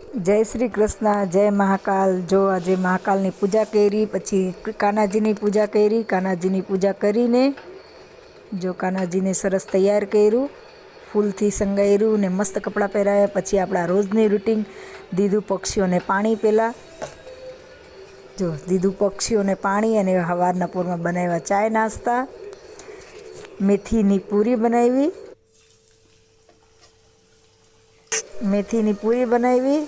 जय श्री कृष्ण, जय महाकाल। जो आज महाकाल पूजा करी, पछी कानाजी की पूजा करी। कानाजी की पूजा करीने जो कानाजी ने सरस तैयार कर्યું, फूल थी संगायरू ने मस्त कपड़ा पहराया। पछी आपड़ा रोजनी रूटीन दीधु पक्षीओ ने पाणी। पहला जो दीधु पक्षीओ ने पाणी अने हवारना पोरमा बनाव्या चाय नास्ता। मेथीनी पूरी बनावी, मेथीनी पूरी बनावी।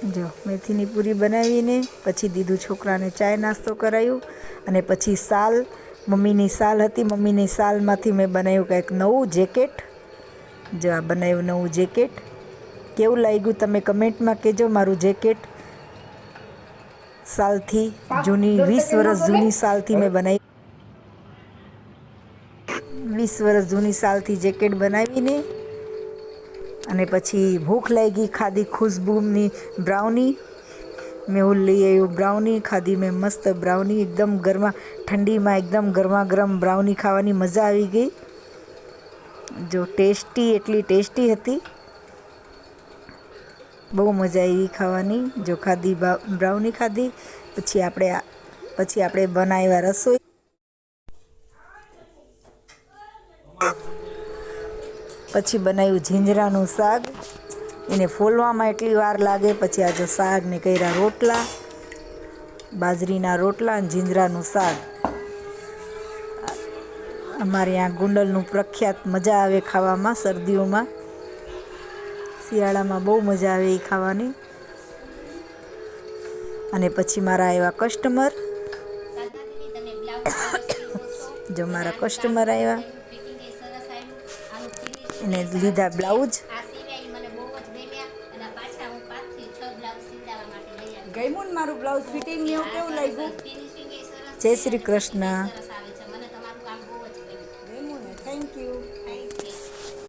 जो मेथीनी पूरी बनावीने पछी दीधु छोकराने चाय नास्तो करायो। अने पछी साल मम्मीनी साल हती, मम्मीनी सालमांथी मैं बनाव्युं कंईक नवुं जेकेट। जो आ बनाव्युं नवुं जेकेट केवुं लाग्युं तमे कमेंट में कहेजो। मारुं जेकेट सालथी जूनी 20 वर्ष जूनी सालथी मैं बनावी, 20 वर्ष जूनी सालथी जेकेट बनावीने अने पछी भूख लागी, खाधी खुशबूनी ब्राउनी। मैं लई आव्यो ब्राउनी, खाधी में मस्त ब्राउनी। एकदम गरमा ठंडी में एकदम गरमा गरम ब्राउनी खावानी मजा आई गई। जो टेस्टी एटली टेस्टी हती, बहु मजा आई खावानी। जो खाधी ब्राउनी खाधी पछी आपणे बनाव्या रसोई। पछी बनाव्युं झींजरानुं शाक। एने फोलवामां एटली वार लागे। पछी आज शाक ने कर्या रोटला, बाजरीना रोटला अने झींजरानुं शाक। अमारे आ गुंडलनुं प्रख्यात मजा आवे खावामां। सर्दीओमां शियाळामां बहु मजा आवे खावानी। अने पछी मारा आव्या कस्टमर। जो मारा कस्टमर आव्या एने लीधा ब्लाउज। गम्युं ने मारुं ब्लाउज फिटिंग ने केवुं लाग्युं? जय श्री कृष्ण। गम्युं ने, थैंक यू।